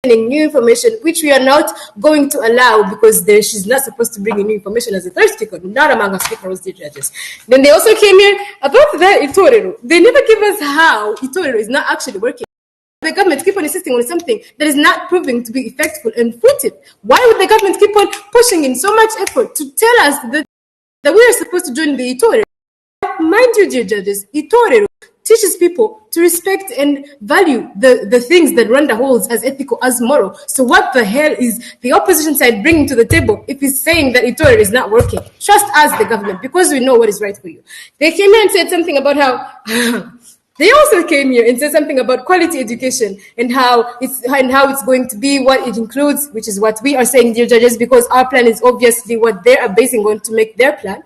new information, which we are not going to allow because she's not supposed to bring in new information as a third speaker, not among our speakers, the judges. Then they also came here about that Itorero. They never give us how Itorero is not actually working. The government keep on insisting on something that is not proving to be effective and fruitive. Why would the government keep on pushing in so much effort to tell us that we are supposed to join the Itorero? Mind you, dear judges, Itorero teaches people to respect and value the things that Rwanda holds as ethical, as moral. So what the hell is the opposition side bringing to the table if it's saying that Itorero is not working? Trust us, the government, because we know what is right for you. They came here and said something about how they also came here and said something about quality education and how it's going to be, what it includes, which is what we are saying, dear judges, because our plan is obviously what they are basing on to make their plan.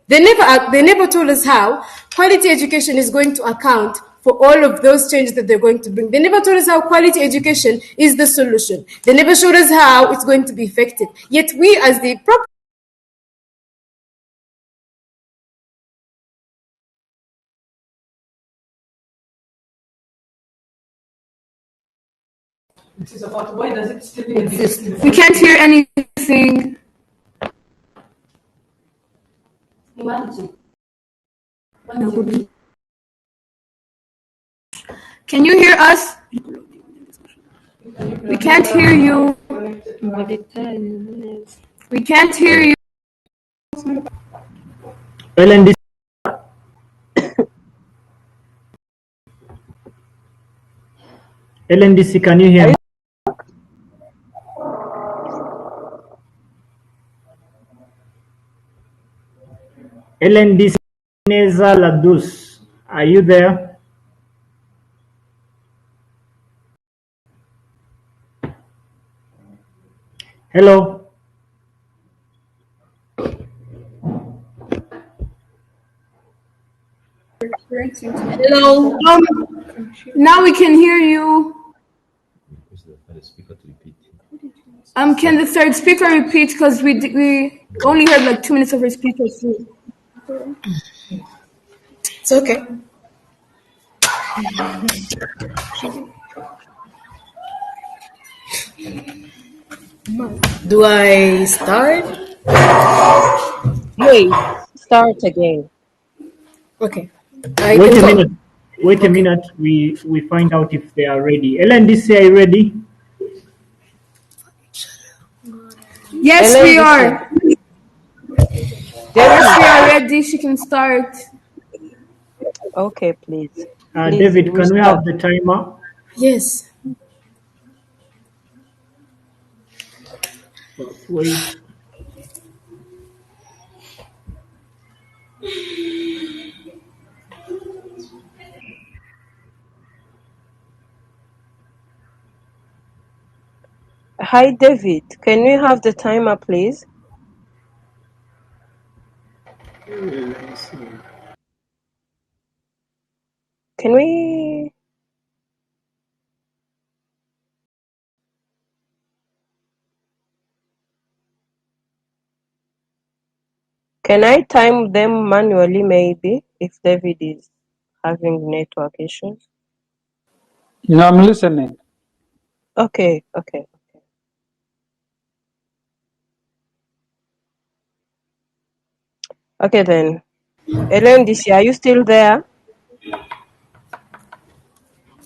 They never told us how quality education is going to account for all of those changes that they're going to bring. They never told us how quality education is the solution. They never showed us how it's going to be effective. Yet we, as the proper This is about why does it still exist? We can't hear anything. Can you hear us? We can't hear you. We can't hear you. LNDC. LNDC, can you hear me? LNDC Neza Ladus, are you there? Hello. Hello. Now we can hear you. Can the third speaker repeat, because we only heard like 2 minutes of her speech or 3. It's okay. Do I start? Wait, start again. Okay. Wait a minute. We find out if they are ready. LNDC, are you ready? Yes, we are. Yes, we are ready. She can start. Okay, please. David, can we have the timer? Yes. Wait. Hi, David. Can we have the timer, please? Can we? Can I time them manually, maybe, if David is having network issues? No, I'm listening. Okay. Okay, then. Ellen, are you still there?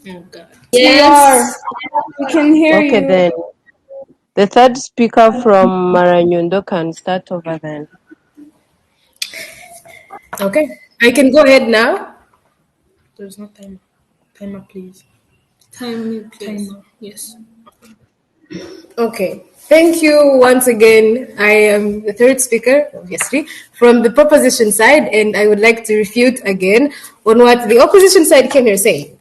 Oh, God. Yes, we can hear Okay, you. then. The third speaker from Maranyundo can start over then. Okay, I can go ahead now. There's no timer. Timer, please. Time, please. Timer. Yes. Okay. Thank you once again. I am the third speaker, obviously, from the proposition side, and I would like to refute again on what the opposition side came here saying.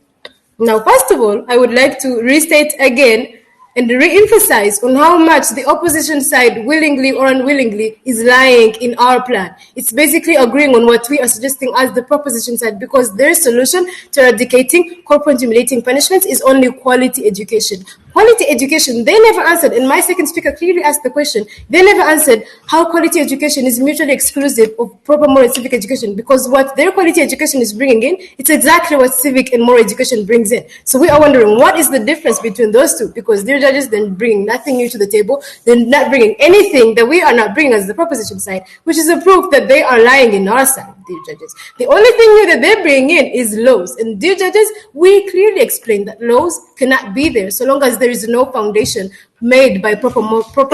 Now, first of all, I would like to restate again and re-emphasize on how much the opposition side, willingly or unwillingly, is lying in our plan. It's basically agreeing on what we are suggesting as the proposition side, because their solution to eradicating corporal and humiliating punishments is only quality education. Quality education, they never answered, and my second speaker clearly asked the question, they never answered how quality education is mutually exclusive of proper moral and civic education, because what their quality education is bringing in, it's exactly what civic and moral education brings in. So we are wondering, what is the difference between those two? Because their judges then bring nothing new to the table, they're not bringing anything that we are not bringing as the proposition side, which is a proof that they are lying in our side, dear judges. The only thing new that they bring in is laws, and dear judges, we clearly explain that laws cannot be there so long as there is no foundation made by proper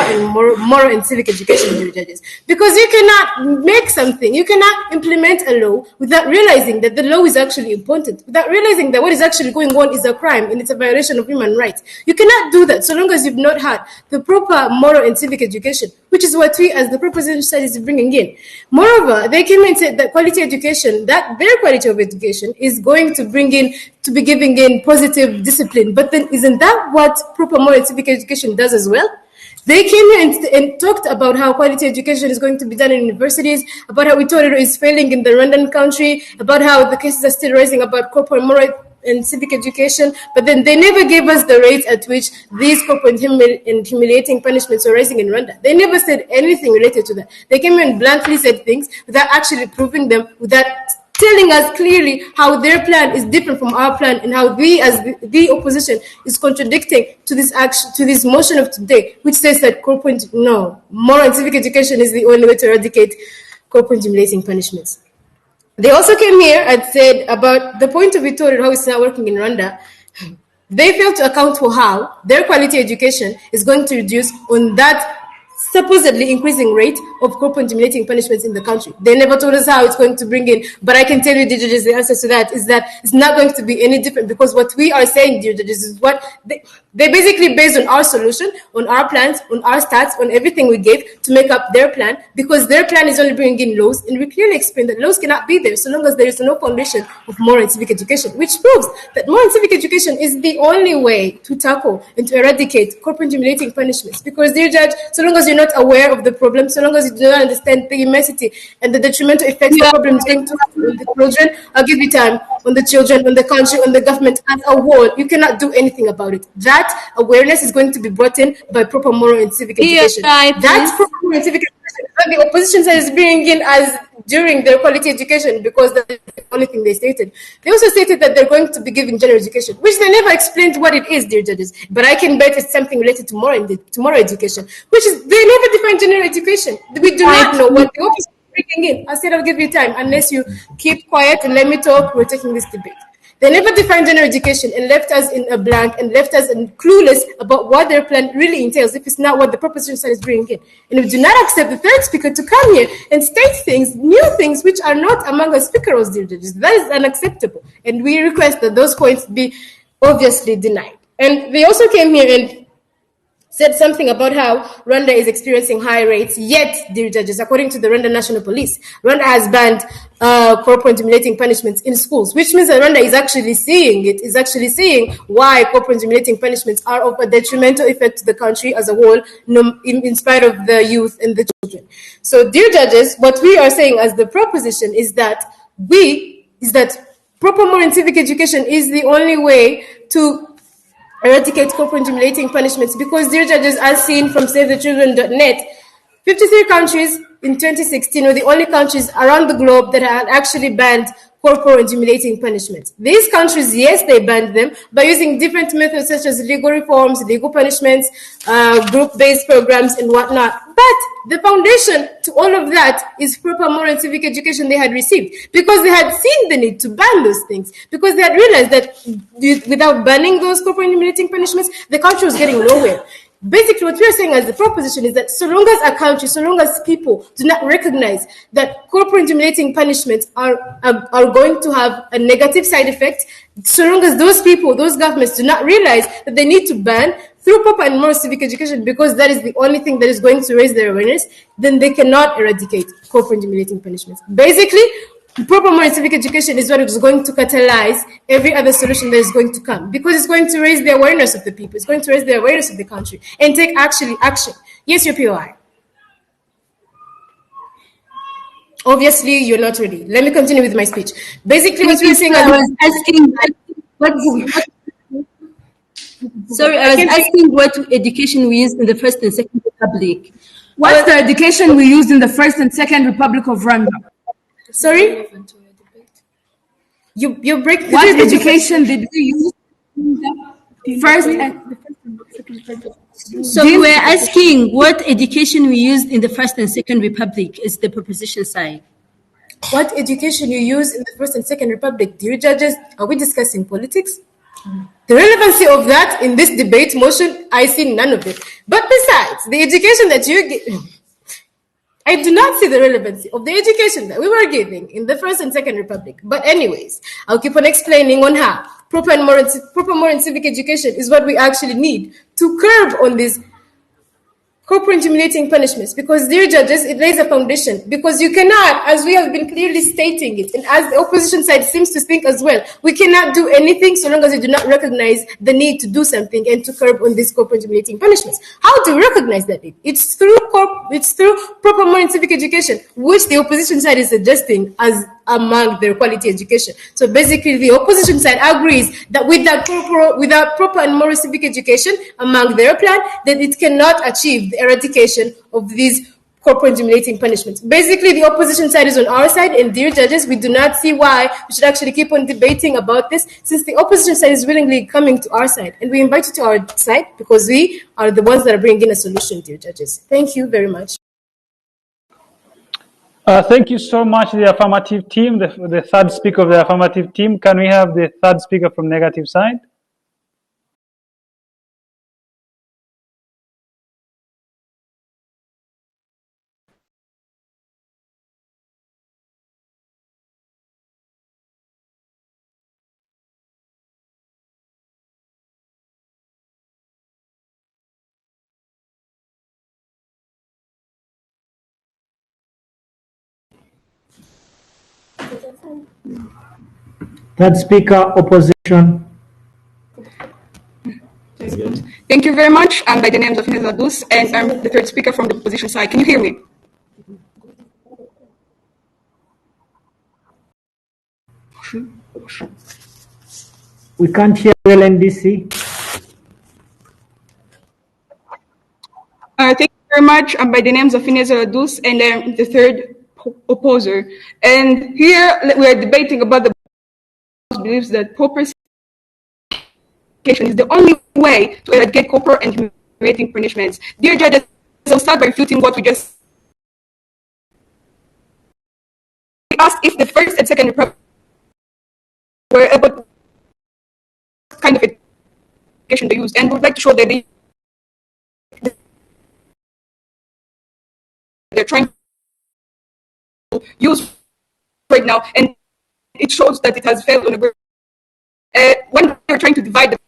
and moral and civic education, dear judges. Because you cannot make something, you cannot implement a law without realizing that the law is actually important, without realizing that what is actually going on is a crime and it's a violation of human rights. You cannot do that so long as you've not had the proper moral and civic education, which is what we as the proposition side is bringing in. Moreover, they came and said that quality education, that their quality of education is going to bring in, to be giving in positive discipline. But then isn't that what proper moral and civic education does as well? They came here and talked about how quality education is going to be done in universities, about how Notre is failing in the Rwandan country, about how the cases are still rising about corporal moral and civic education, but then they never gave us the rate at which these corporal and humiliating punishments are rising in Rwanda. They never said anything related to that. They came in and bluntly said things without actually proving them, without telling us clearly how their plan is different from our plan, and how we as the opposition is contradicting to this action, to this motion of today, which says that moral and civic education is the only way to eradicate corporal and humiliating punishments. They also came here and said about the point of view how it's not working in Rwanda. They failed to account for how their quality education is going to reduce on that supposedly increasing rate of corporal intimidating punishments in the country. They never told us how it's going to bring in, but I can tell you, dear judges, the answer to that is that it's not going to be any different, because what we are saying, dear judges, is what they basically based on our solution, on our plans, on our stats, on everything we gave to make up their plan, because their plan is only bringing in laws, and we clearly explain that laws cannot be there so long as there is no foundation of moral and civic education, which proves that moral and civic education is the only way to tackle and to eradicate corporal intimidating punishments. Because, dear judge, so long as you're not aware of the problem, so long as you do not understand the immensity and the detrimental effects the problem is going to have on the children, I'll give you time, on the children, on the country, on the government as a whole, you cannot do anything about it. That awareness is going to be brought in by proper moral and civic education. That's proper moral and civic education that the opposition side is bringing in as during their quality education, because that's the only thing they stated. They also stated that they're going to be giving general education, which they never explained what it is, dear judges. But I can bet it's something related to moral education, which is they never define general education. We do not know what the opposition is bringing in. I said I'll give you time unless you keep quiet and let me talk. We're taking this debate. They never defined general education and left us in a blank and left us clueless about what their plan really entails if it's not what the proposition side is bringing in. And we do not accept the third speaker to come here and state things, new things, which are not among the speaker roles, dear judges. That is unacceptable. And we request that those points be obviously denied. And they also came here and said something about how Rwanda is experiencing high rates, yet, dear judges, according to the Rwanda National Police, Rwanda has banned corporal intimidating punishments in schools, which means that Rwanda is actually seeing it, is actually seeing why corporal intimidating punishments are of a detrimental effect to the country as a whole, in spite of the youth and the children. So, dear judges, what we are saying as the proposition is that proper moral and civic education is the only way to eradicate corporal intimidating punishments, because, dear judges, as seen from SaveTheChildren.net, 53 countries in 2016 were the only countries around the globe that had actually banned corporal intimidating punishments. These countries, yes, they banned them by using different methods such as legal reforms, legal punishments, group-based programs, and whatnot. But the foundation to all of that is proper moral and civic education they had received, because they had seen the need to ban those things, because they had realized that without banning those corporal intimidating punishments, the country was getting nowhere. Basically, what we are saying as the proposition is that so long as a country, so long as people do not recognize that corporal intimidating punishments are going to have a negative side effect, so long as those people, those governments do not realize that they need to ban through proper and moral civic education, because that is the only thing that is going to raise their awareness, then they cannot eradicate corporal intimidating punishments. Basically, proper moral and civic education is what is going to catalyze every other solution that is going to come, because it's going to raise the awareness of the people, it's going to raise the awareness of the country, and take action. Yes, your POI. Obviously, you're not ready. Let me continue with my speech. Basically, what we're saying... I was asking what education we used in the First and Second Republic. What's the education we used in the First and Second Republic of Rwanda? Sorry? You break... What education did we use in the First and Second Republic? So we're asking what education we used in the First and Second Republic is the proposition side. What education you use in the First and Second Republic? Dear judges, are we discussing politics? The relevancy of that in this debate motion, I see none of it. But besides, the education that you get... I do not see the relevancy of the education that we were giving in the First and Second Republic. But anyways, I'll keep on explaining on how proper moral and civic education is what we actually need to curb on these corporal intimidating punishments, because, dear judges, it lays a foundation, because you cannot, as we have been clearly stating it, and as the opposition side seems to think as well, we cannot do anything so long as we do not recognize the need to do something and to curb on these corporal intimidating punishments. How do we recognize that need? It's through proper moral and civic education, which the opposition side is suggesting as among their quality education. So basically, the opposition side agrees that without proper and moral civic education among their plan, that it cannot achieve the eradication of these corporal intimidating punishments. Basically, the opposition side is on our side, and dear judges, we do not see why we should actually keep on debating about this, since the opposition side is willingly coming to our side, and we invite you to our side because we are the ones that are bringing a solution, dear judges. Thank you very much. Thank you so much, the affirmative team, the third speaker of the affirmative team. Can we have the third speaker from negative side? Third speaker, opposition. Thank you very much. I'm by the names of Inez, and I'm the third speaker from the opposition side. Can you hear me? We can't hear well, NDC. Thank you very much. I'm by the names of Inez Ladus, and I'm the third opposer. And here we are debating about the beliefs that proper education is the only way to eradicate corporal and humiliating punishments. Dear judges, I'll start by refuting what we just asked if the First and Second Republic were able to kind of education they used, and would like to show that they're trying to use right now, and it shows that it has failed on a very when they're trying to divide the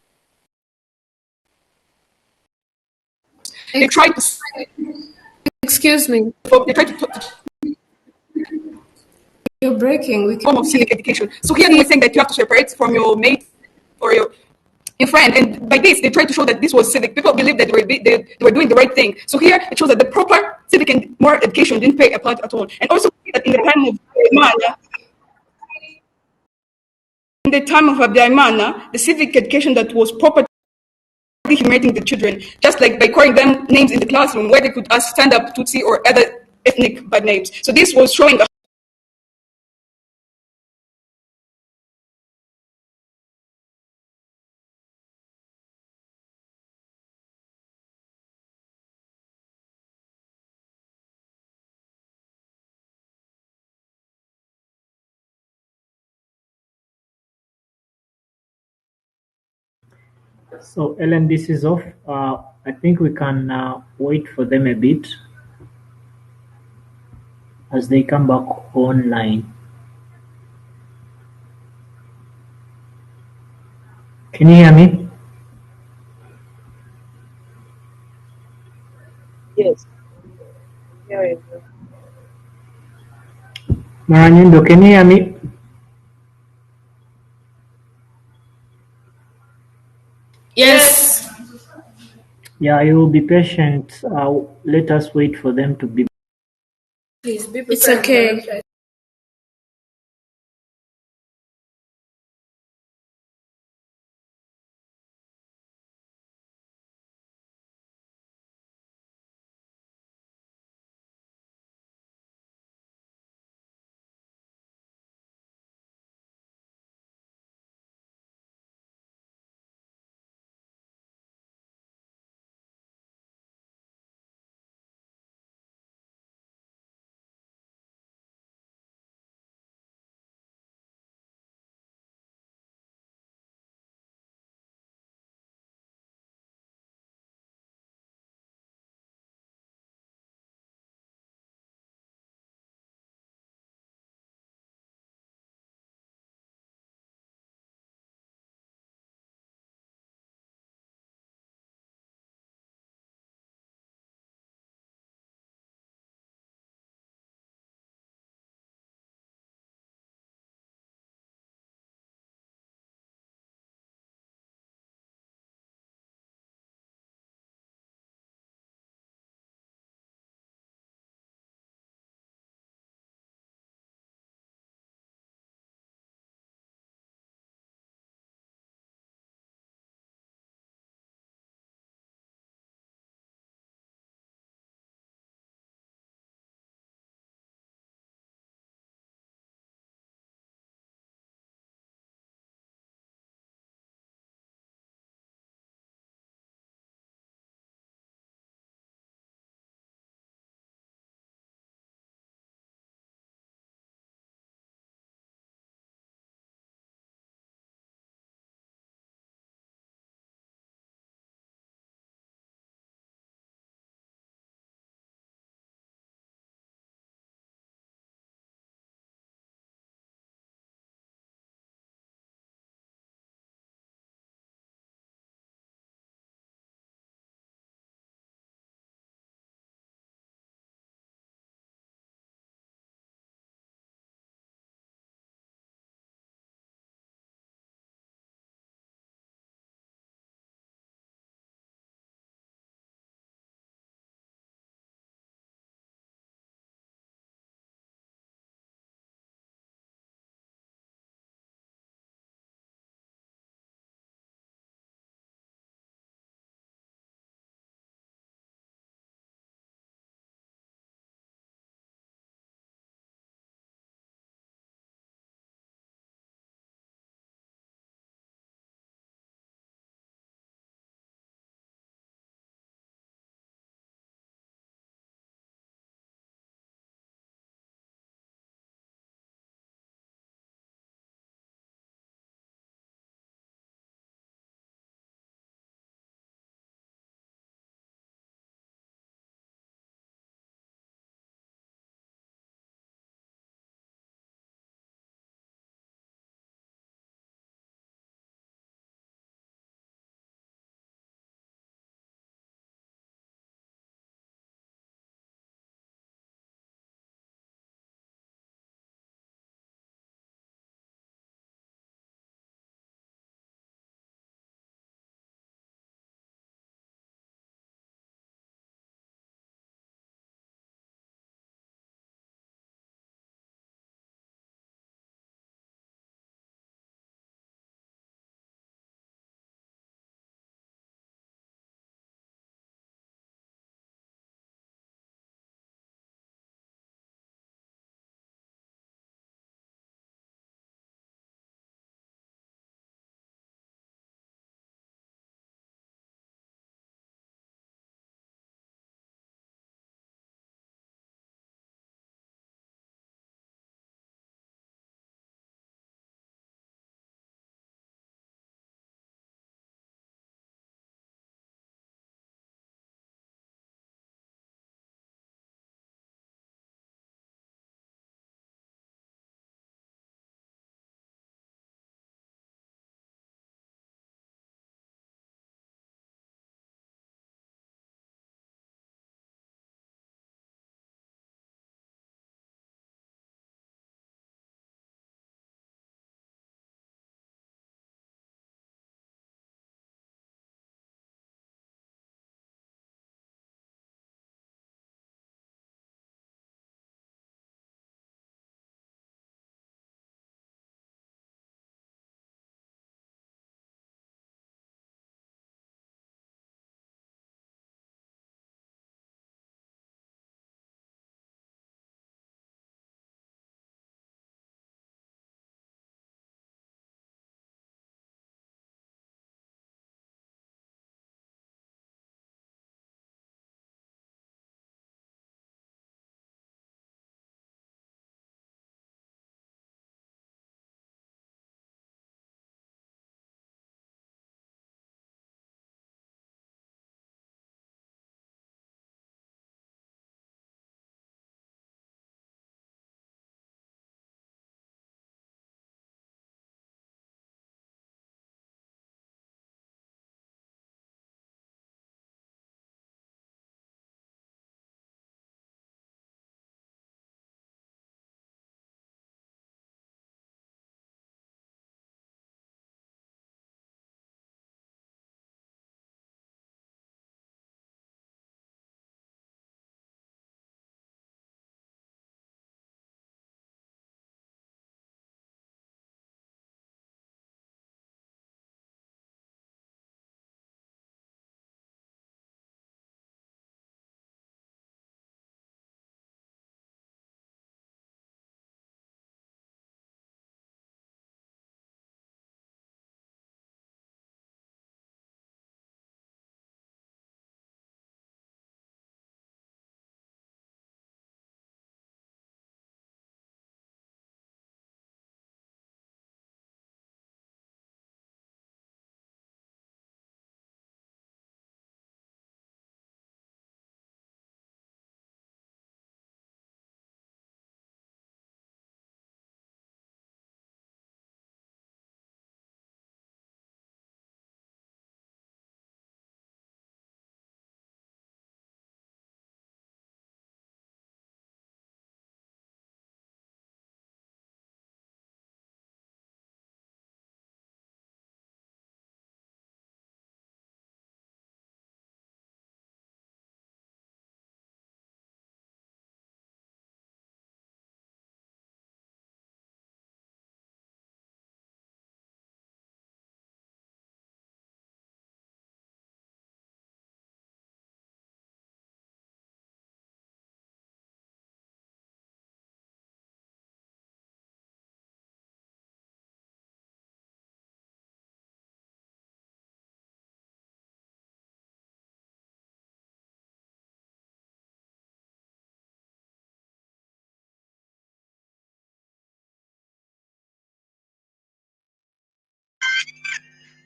they try to. Excuse me. They try to You're breaking. We form of civic education. So here we're saying that you have to separate from your mate or your friend, and by this they try to show that this was civic. People believe that they were doing the right thing. So here it shows that the proper civic and moral education didn't play a part at all. And also that in the time of Habyarimana, the civic education that was proper humiliating the children, just like by calling them names in the classroom where they could ask stand up Tutsi or other ethnic bad names. So this was showing a So, Ellen, this is off. I think we can wait for them a bit as they come back online. Can you hear me? Yes. Yeah. Maranyundo, can you hear me? Yes. Yeah, you will be patient. Let us wait for them to be. Please be prepared. It's okay.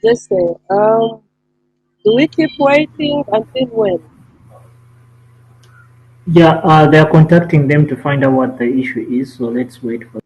Just say, do we keep waiting until when? Yeah, they're contacting them to find out what the issue is, so let's wait for